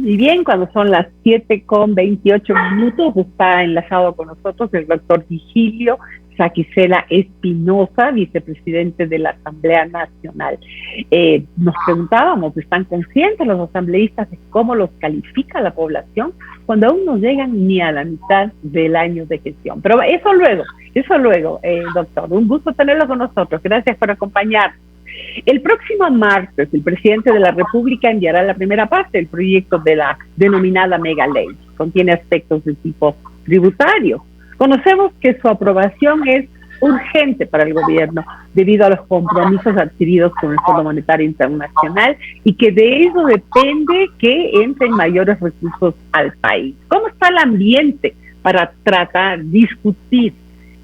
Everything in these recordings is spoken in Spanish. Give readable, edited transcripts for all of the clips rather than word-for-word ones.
Y bien, cuando son las 7:28, está enlazado con nosotros el doctor Vigilio Saquicela Espinosa, vicepresidente de la Asamblea Nacional. Nos preguntábamos, ¿están conscientes los asambleístas de cómo los califica la población cuando aún no llegan ni a la mitad del año de gestión? Pero eso luego, doctor. Un gusto tenerlo con nosotros. Gracias por acompañarnos. El próximo martes, el presidente de la República enviará la primera parte del proyecto de la denominada Mega Ley. Contiene aspectos de tipo tributario. Conocemos que su aprobación es urgente para el gobierno debido a los compromisos adquiridos con el Fondo Monetario Internacional y que de eso depende que entren mayores recursos al país. ¿Cómo está el ambiente para tratar, discutir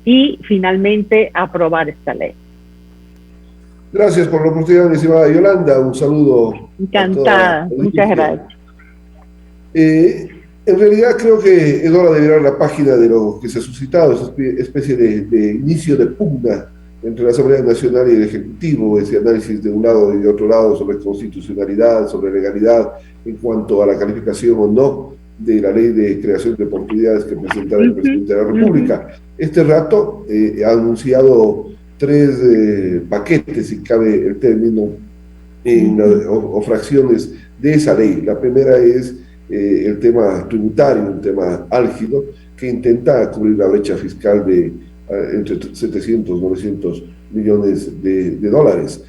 y finalmente aprobar esta ley? Gracias por la oportunidad, mi estimada Yolanda. Un saludo. Encantada, muchas gracias. En realidad creo que es hora de virar la página de lo que se ha suscitado, esa especie de inicio de pugna entre la Asamblea Nacional y el Ejecutivo, ese análisis de un lado y de otro lado sobre constitucionalidad, sobre legalidad en cuanto a la calificación o no de la ley de creación de oportunidades que presentara el presidente de la República. Este rato ha anunciado 3 paquetes, si cabe el término, o fracciones de esa ley. La primera es el tema tributario, un tema álgido que intenta cubrir la brecha fiscal de entre 700 y 900 millones de dólares.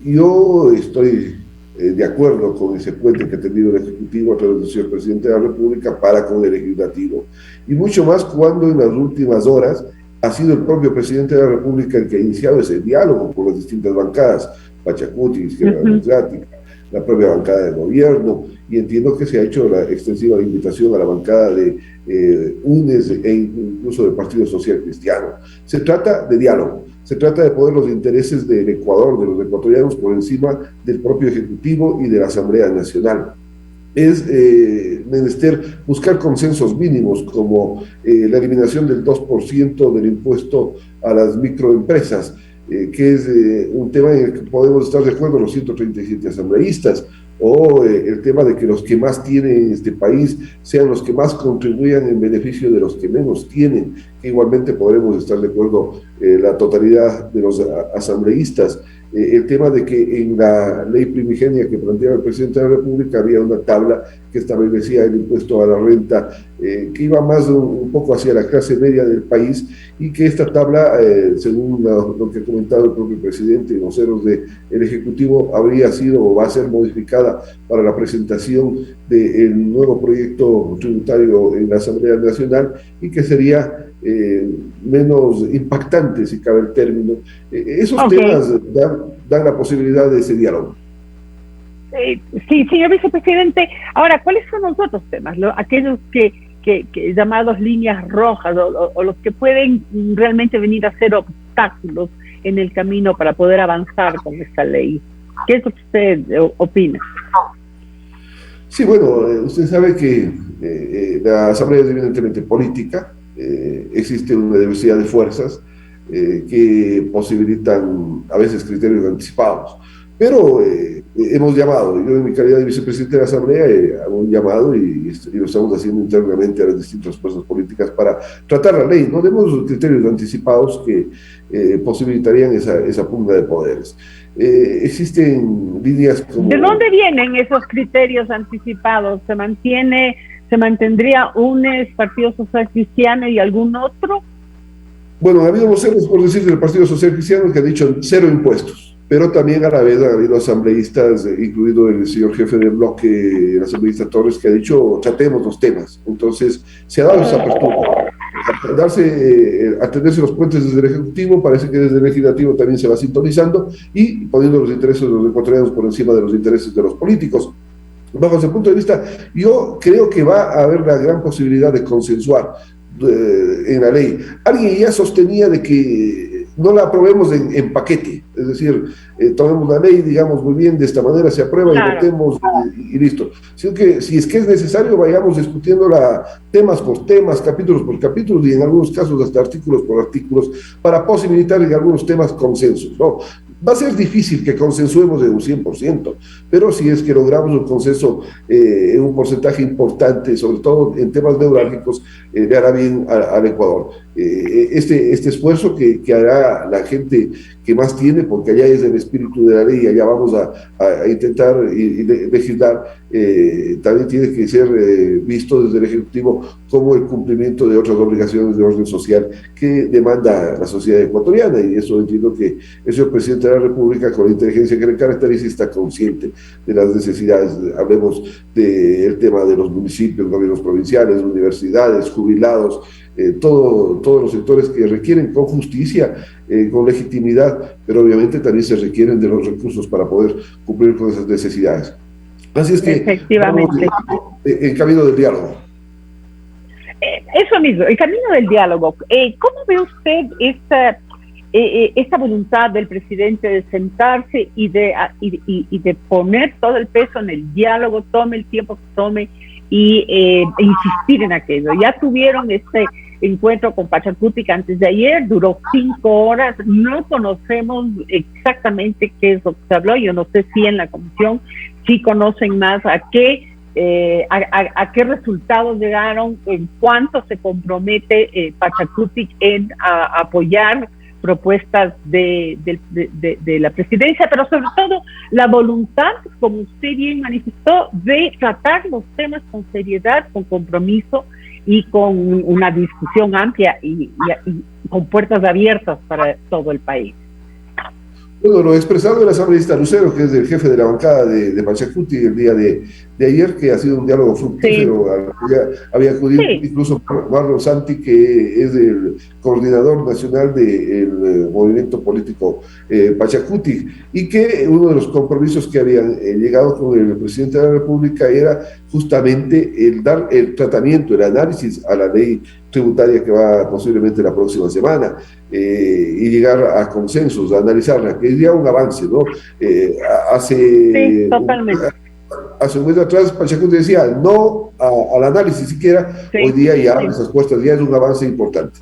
Yo estoy de acuerdo con ese puente que ha tenido el Ejecutivo a través del señor Presidente de la República para con el Legislativo. Y mucho más cuando en las últimas horas ha sido el propio Presidente de la República el que ha iniciado ese diálogo con las distintas bancadas, Pachacuti, Izquierda Democrática, la propia bancada de gobierno, y entiendo que se ha hecho la extensiva invitación a la bancada de UNES e incluso del Partido Social Cristiano. Se trata de diálogo, se trata de poner los intereses del Ecuador, de los ecuatorianos, por encima del propio Ejecutivo y de la Asamblea Nacional. Es menester buscar consensos mínimos como la eliminación del 2% del impuesto a las microempresas, que es un tema en el que podemos estar de acuerdo los 137 asambleístas, o el tema de que los que más tienen en este país sean los que más contribuyan en beneficio de los que menos tienen, que igualmente podremos estar de acuerdo la totalidad de los asambleístas. El tema de que en la ley primigenia que planteaba el presidente de la República había una tabla que establecía el impuesto a la renta que iba más un poco hacia la clase media del país, y que esta tabla, según lo que ha comentado el propio presidente y voceros del Ejecutivo, habría sido o va a ser modificada para la presentación del nuevo proyecto tributario en la Asamblea Nacional, y que sería menos impactante, si cabe el término. Esos temas dan la posibilidad de ese diálogo. Sí, señor vicepresidente. Ahora, ¿cuáles son los otros temas? Aquellos que llamados líneas rojas o los que pueden realmente venir a ser obstáculos en el camino para poder avanzar con esta ley. ¿Qué es lo que usted opina? Sí, bueno, usted sabe que la Asamblea es evidentemente política. Existe una diversidad de fuerzas que posibilitan a veces criterios anticipados, pero hemos llamado, yo en mi calidad de vicepresidente de la Asamblea hago un llamado y lo estamos haciendo internamente a las distintas fuerzas políticas para tratar la ley. No demos criterios anticipados que posibilitarían esa pugna de poderes. Existen líneas como... ¿De dónde vienen esos criterios anticipados? ¿Se mantendría UNES, Partido Social Cristiano y algún otro? Bueno, ha habido voceros, por decir, del Partido Social Cristiano que han dicho 0 impuestos, pero también a la vez ha habido asambleístas, incluido el señor jefe del bloque, el asambleísta Torres, que ha dicho tratemos los temas. Entonces, se ha dado esa apertura. Atenderse los puentes desde el Ejecutivo, parece que desde el Legislativo también se va sintonizando y poniendo los intereses de los ecuatorianos por encima de los intereses de los políticos. Bajo ese punto de vista, yo creo que va a haber la gran posibilidad de consensuar en la ley. Alguien ya sostenía de que no la aprobemos en paquete, es decir, tomemos la ley, digamos muy bien, de esta manera se aprueba, claro, y votemos y listo. Sino que si es que es necesario, vayamos discutiéndola temas por temas, capítulos por capítulos, y en algunos casos hasta artículos por artículos, para posibilitar en algunos temas consensos, ¿no? Va a ser difícil que consensuemos en un 100%, pero si es que logramos un consenso en un porcentaje importante, sobre todo en temas neurálgicos, le hará bien al Ecuador. Este esfuerzo que hará la gente que más tiene, porque allá es el espíritu de la ley, allá vamos a intentar y legislar, también tiene que ser visto desde el Ejecutivo como el cumplimiento de otras obligaciones de orden social que demanda la sociedad ecuatoriana, y eso entiendo que el señor presidente de la República, con la inteligencia que le caracteriza, está consciente de las necesidades. Hablemos del tema de los municipios, gobiernos provinciales, universidades, jubilados, todos los sectores que requieren con justicia, con legitimidad, pero obviamente también se requieren de los recursos para poder cumplir con esas necesidades. Así es que efectivamente vamos en camino del diálogo. Eso mismo, el camino del diálogo. ¿Cómo ve usted esta voluntad del presidente de sentarse y de poner todo el peso en el diálogo, tome el tiempo que tome e insistir en aquello? Ya tuvieron este encuentro con Pachacutic antes de ayer, duró 5 horas, no conocemos exactamente qué es lo que se habló. Yo no sé si en la comisión sí conocen más a qué resultados llegaron, en cuánto se compromete Pachacutic en apoyar propuestas de la presidencia, pero sobre todo la voluntad, como usted bien manifestó, de tratar los temas con seriedad, con compromiso y con una discusión amplia y con puertas abiertas para todo el país. Bueno, lo expresado el asambleísta Lucero, que es el jefe de la bancada de Pachacuti el día de ayer, que ha sido un diálogo fructífero, sí. Había acudido sí. Incluso Marlon Santi, que es el coordinador nacional del movimiento político Pachacuti, y que uno de los compromisos que habían llegado con el presidente de la República era justamente el dar el tratamiento, el análisis a la ley tributaria que va posiblemente la próxima semana, y llegar a consensos, a analizarla, que es ya un avance, ¿no? Sí, totalmente. Hace un mes atrás Pachacuti decía no al análisis siquiera, sí. Hoy día ya sí. Esas puestas ya es un avance importante.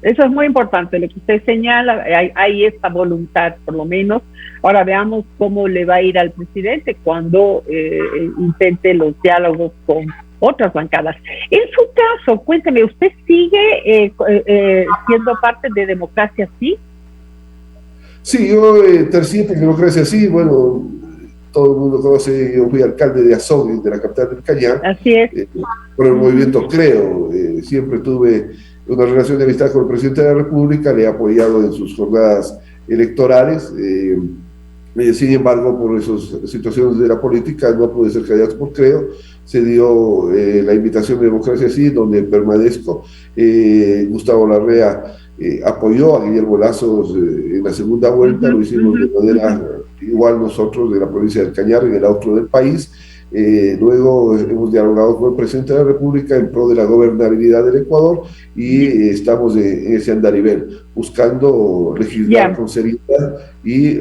Eso es muy importante, lo que usted señala, hay esta voluntad por lo menos. Ahora veamos cómo le va a ir al presidente cuando intente los diálogos con otras bancadas. En su caso, cuénteme, ¿usted sigue siendo parte de Democracia Sí? Sí, yo tercié en Democracia Sí, bueno, todo el mundo conoce, yo fui alcalde de Azogues, de la capital del Cañar. Así es. Por el movimiento Creo, siempre tuve una relación de amistad con el presidente de la República, le he apoyado en sus jornadas electorales, sin embargo, por esas situaciones de la política no pude ser candidato por Creo. Se dio la invitación de Democracia Sí, donde permanezco. Gustavo Larrea apoyó a Guillermo Lazo en la segunda vuelta, lo hicimos de manera igual nosotros de la provincia del Cañar, en el otro del país. Luego hemos dialogado con el presidente de la República en pro de la gobernabilidad del Ecuador y estamos en ese andarivel, buscando legislar con seriedad y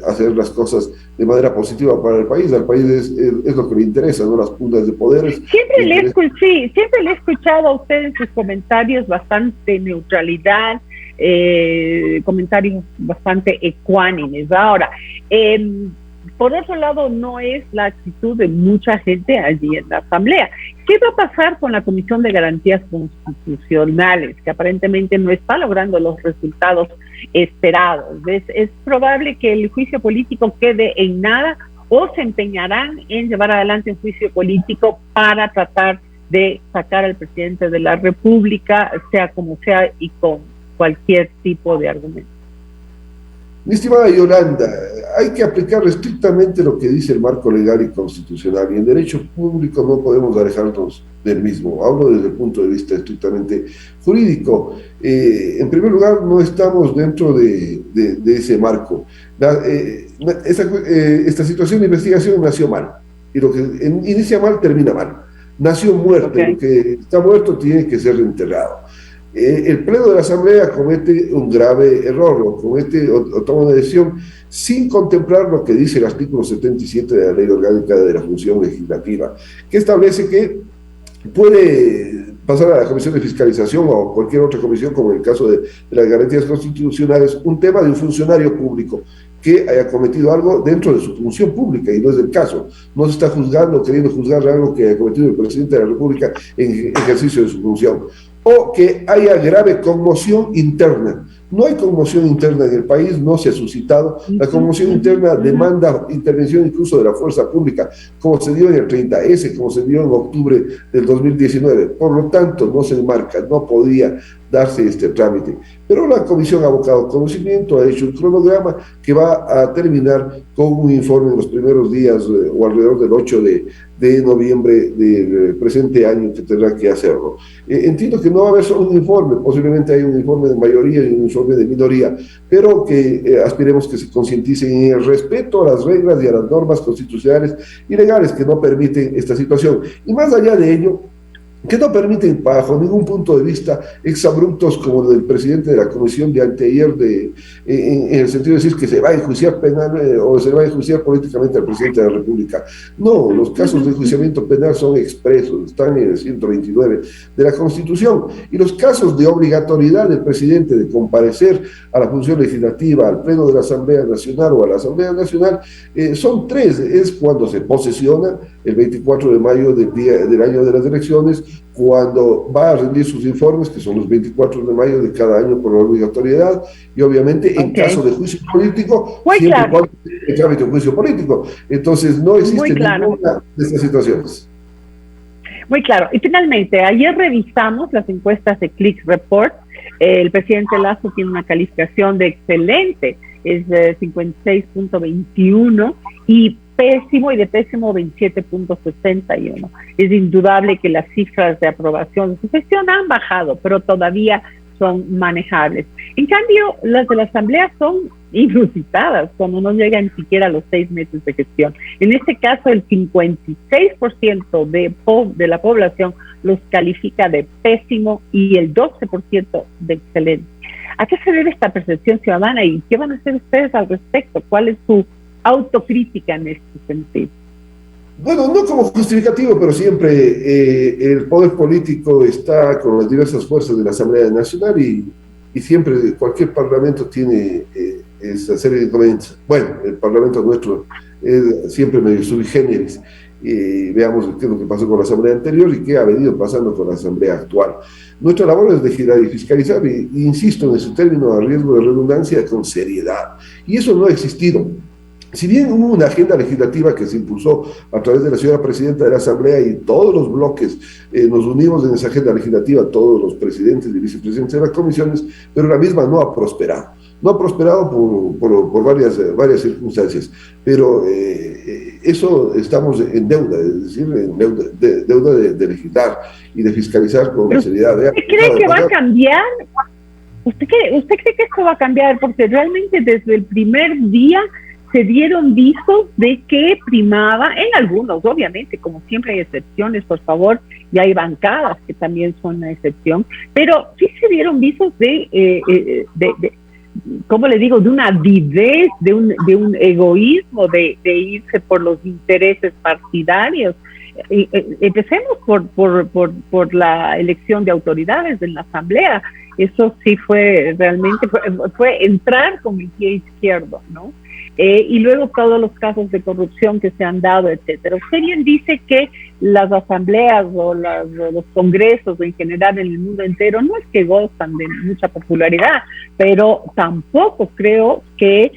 hacer las cosas de manera positiva para el país. Al país es lo que le interesa, no las pugnas de poderes. Siempre le he escuchado a usted en sus comentarios bastante neutralidad, comentarios bastante ecuánimes. Ahora, por otro lado, no es la actitud de mucha gente allí en la Asamblea. ¿Qué va a pasar con la Comisión de Garantías Constitucionales, que aparentemente no está logrando los resultados esperados? Es probable que el juicio político quede en nada, o se empeñarán en llevar adelante un juicio político para tratar de sacar al presidente de la República, sea como sea y con cualquier tipo de argumento. Mi estimada Yolanda, hay que aplicar estrictamente lo que dice el marco legal y constitucional, y en derecho público no podemos alejarnos del mismo. Hablo desde el punto de vista estrictamente jurídico. En primer lugar, no estamos dentro de ese marco. Esta situación de investigación nació mal, y lo que inicia mal termina mal. Nació muerto, lo que está muerto tiene que ser enterrado. El Pleno de la Asamblea comete un grave error, o toma una decisión sin contemplar lo que dice el artículo 77 de la Ley Orgánica de la Función Legislativa, que establece que puede pasar a la Comisión de Fiscalización o cualquier otra comisión, como en el caso de las garantías constitucionales, un tema de un funcionario público que haya cometido algo dentro de su función pública, y no es el caso. No se está juzgando, queriendo juzgar algo que haya cometido el presidente de la República en ejercicio de su función, o que haya grave conmoción interna. No hay conmoción interna en el país, no se ha suscitado. La conmoción interna demanda intervención incluso de la fuerza pública, como se dio en el 30S, como se dio en octubre del 2019. Por lo tanto, no se enmarca, no podía darse este trámite. Pero la comisión ha abocado conocimiento, ha hecho un cronograma que va a terminar con un informe en los primeros días o alrededor del 8 de noviembre del presente año, que tendrá que hacerlo. Entiendo que no va a haber solo un informe, posiblemente hay un informe de mayoría y un informe de minoría, pero que aspiremos que se concienticen en el respeto a las reglas y a las normas constitucionales y legales que no permiten esta situación. Y más allá de ello, que no permiten bajo ningún punto de vista exabruptos como el del presidente de la comisión de anteayer, en el sentido de decir que se va a enjuiciar penal o se va a enjuiciar políticamente al presidente de la República. No, los casos de enjuiciamiento penal son expresos, están en el 129 de la Constitución, y los casos de obligatoriedad del presidente de comparecer a la función legislativa, al pleno de la Asamblea Nacional o a la Asamblea Nacional, son tres. Es cuando se posesiona el 24 de mayo del año de las elecciones, cuando va a rendir sus informes, que son los 24 de mayo de cada año por la obligatoriedad, y obviamente en caso de juicio político, muy siempre claro, cuando se trámite un juicio político. Entonces no existe ninguna de estas situaciones. Muy claro. Y finalmente, ayer revisamos las encuestas de Click Report. El presidente Lasso tiene una calificación de excelente, es de 56.21, y pésimo y de pésimo 27.61. Es indudable que las cifras de aprobación de su gestión han bajado, pero todavía son manejables. En cambio, las de la Asamblea son inusitadas, cuando no llegan ni siquiera a los 6 meses de gestión. En este caso, el 56% de la población los califica de pésimo y el 12% de excelente. ¿A qué se debe esta percepción ciudadana y qué van a hacer ustedes al respecto? ¿Cuál es su autocrítica en este sentido? Bueno, no como justificativo, pero siempre el poder político está con las diversas fuerzas de la Asamblea Nacional y siempre cualquier parlamento tiene esa serie de inconvenientes. Bueno, el parlamento nuestro es siempre medio sui generis. Veamos qué es lo que pasó con la Asamblea anterior y qué ha venido pasando con la Asamblea actual. Nuestra labor es legislar y fiscalizar, e insisto en ese término, a riesgo de redundancia, con seriedad. Y eso no ha existido. Si bien hubo una agenda legislativa que se impulsó a través de la señora presidenta de la Asamblea y todos los bloques nos unimos en esa agenda legislativa, todos los presidentes y vicepresidentes de las comisiones, pero la misma no ha prosperado. No ha prosperado por varias circunstancias, pero eso estamos en deuda, es decir, en deuda de legislar y de fiscalizar con seriedad. ¿Usted cree que va a cambiar? ¿Usted cree que esto va a cambiar? Porque realmente desde el primer día se dieron visos de que primaba, en algunos, obviamente, como siempre hay excepciones, por favor, y hay bancadas que también son una excepción, pero sí se dieron visos ¿cómo le digo?, de una avidez, de un egoísmo, de irse por los intereses partidarios. Empecemos por la elección de autoridades en la Asamblea. Eso sí fue realmente, fue entrar con el pie izquierdo, ¿no? Y luego todos los casos de corrupción que se han dado, etcétera. Usted bien dice que las asambleas o los congresos en general en el mundo entero no es que gozan de mucha popularidad, pero tampoco creo que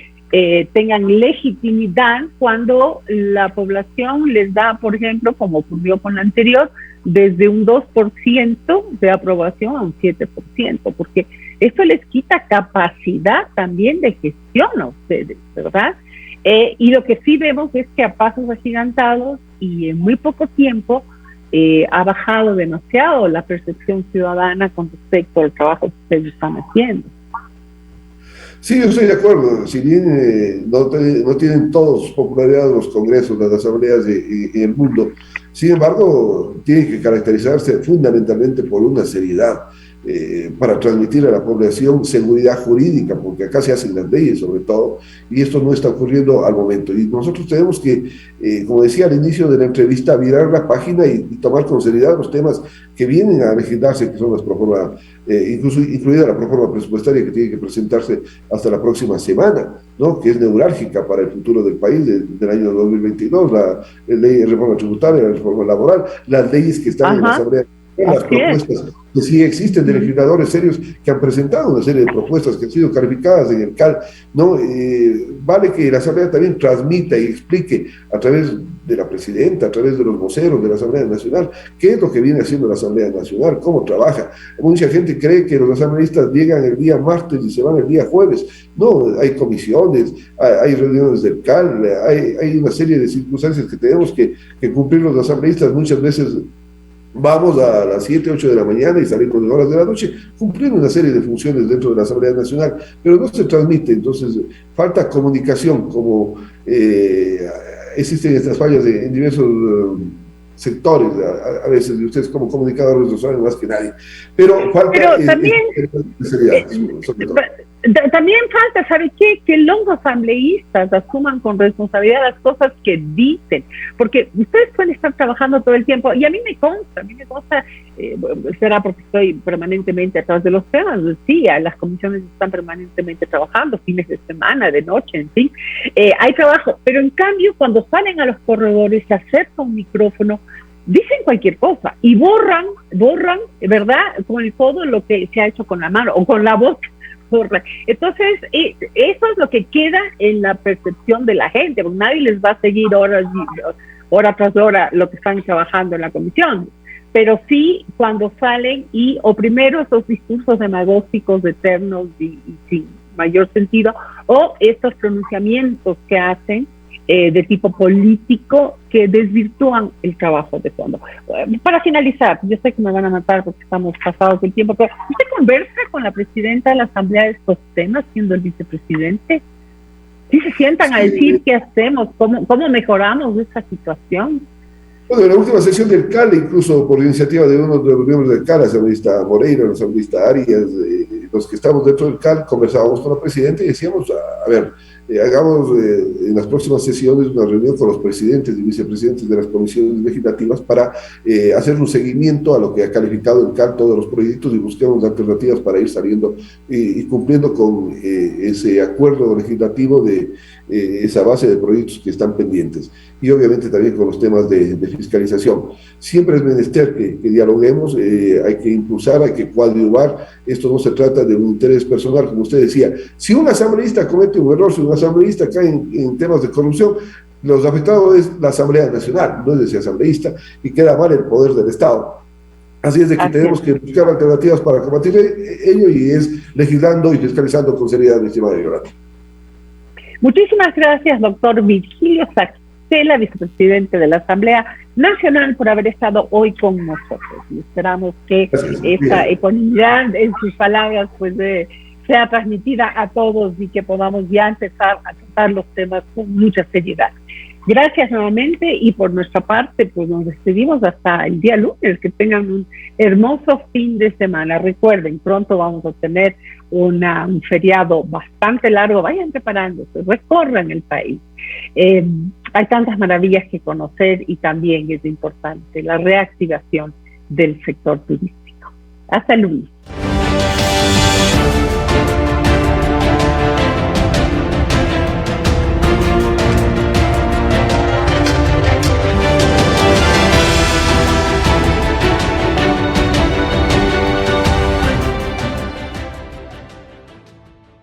tengan legitimidad cuando la población les da, por ejemplo, como ocurrió con la anterior, desde un 2% de aprobación a un 7%, porque esto les quita capacidad también de gestión a ustedes, ¿verdad? Y lo que sí vemos es que a pasos agigantados y en muy poco tiempo ha bajado demasiado la percepción ciudadana con respecto al trabajo que ustedes están haciendo. Sí, yo estoy de acuerdo. Si bien no tienen todos popularidad los congresos, las asambleas en el mundo, sin embargo, tienen que caracterizarse fundamentalmente por una seriedad, para transmitir a la población seguridad jurídica, porque acá se hacen las leyes sobre todo, y esto no está ocurriendo al momento. Y nosotros tenemos que, como decía al inicio de la entrevista, virar la página y tomar con seriedad los temas que vienen a legislarse, que son las proformas, incluso incluida la proforma presupuestaria que tiene que presentarse hasta la próxima semana, ¿no? Que es neurálgica para el futuro del país del año 2022, la ley de reforma tributaria, la reforma laboral, las leyes que están en la Asamblea, las propuestas que sí existen de legisladores serios que han presentado una serie de propuestas que han sido calificadas en el CAL, ¿no? Vale que la Asamblea también transmita y explique a través de la presidenta, a través de los voceros de la Asamblea Nacional, qué es lo que viene haciendo la Asamblea Nacional, cómo trabaja. Mucha gente cree que los asambleístas llegan el día martes y se van el día jueves. No, hay comisiones, hay reuniones del CAL, hay una serie de circunstancias que tenemos que cumplir los asambleístas. Muchas veces vamos a las 7, 8 de la mañana y salimos en horas de la noche, cumpliendo una serie de funciones dentro de la Asamblea Nacional, pero no se transmite. Entonces falta comunicación, como existen estas fallas en diversos sectores, a veces, y ustedes como comunicadores lo saben más que nadie, pero falta también, también falta, ¿sabe qué? Que los asambleístas asuman con responsabilidad las cosas que dicen, porque ustedes pueden estar trabajando todo el tiempo, y a mí me consta, será porque estoy permanentemente atrás de los temas, sí, las comisiones están permanentemente trabajando, fines de semana, de noche, en fin, hay trabajo, pero en cambio cuando salen a los corredores, se acerca un micrófono, dicen cualquier cosa y borran, ¿verdad? Con el codo lo que se ha hecho con la mano o con la boca. Entonces, eso es lo que queda en la percepción de la gente, porque nadie les va a seguir hora tras hora lo que están trabajando en la comisión. Pero sí, cuando salen o primero esos discursos demagógicos eternos y sin mayor sentido, o estos pronunciamientos que hacen de tipo político que desvirtúan el trabajo de fondo. Para finalizar, yo sé que me van a matar porque estamos pasados del tiempo, pero ¿usted conversa con la presidenta de la Asamblea de estos temas siendo el vicepresidente? ¿Sí se sientan a decir qué hacemos, cómo mejoramos esta situación? Bueno, en la última sesión del CAL, incluso por iniciativa de uno de los miembros del CAL, el asambleísta Moreira, el asambleísta Arias, los que estamos dentro del CAL, conversábamos con la presidenta y decíamos, a ver, hagamos en las próximas sesiones una reunión con los presidentes y vicepresidentes de las comisiones legislativas para hacer un seguimiento a lo que ha calificado el CAL, todos los proyectos, y busquemos alternativas para ir saliendo y cumpliendo con ese acuerdo legislativo de esa base de proyectos que están pendientes. Y obviamente también con los temas de fiscalización. Siempre es menester que dialoguemos, hay que impulsar, hay que coadyuvar. Esto no se trata de un interés personal, como usted decía. Si un asambleísta comete un error, si un asambleísta cae en temas de corrupción, los afectados es la Asamblea Nacional, no es ese asambleísta, y queda mal el poder del Estado. Así es de que tenemos que buscar alternativas para combatir ello, y es legislando y fiscalizando con seriedad, mi estimada Yolanda. Muchísimas gracias, doctor Virgilio Saquicela, vicepresidente de la Asamblea Nacional, por haber estado hoy con nosotros. Y esperamos que esta ecuanimidad en sus palabras sea transmitida a todos y que podamos ya empezar a tratar los temas con mucha seriedad. Gracias nuevamente, y por nuestra parte pues nos despedimos hasta el día lunes. Que tengan un hermoso fin de semana. Recuerden, pronto vamos a tener un feriado bastante largo. Vayan preparándose, recorran el país. Hay tantas maravillas que conocer, y también es importante la reactivación del sector turístico. Hasta lunes.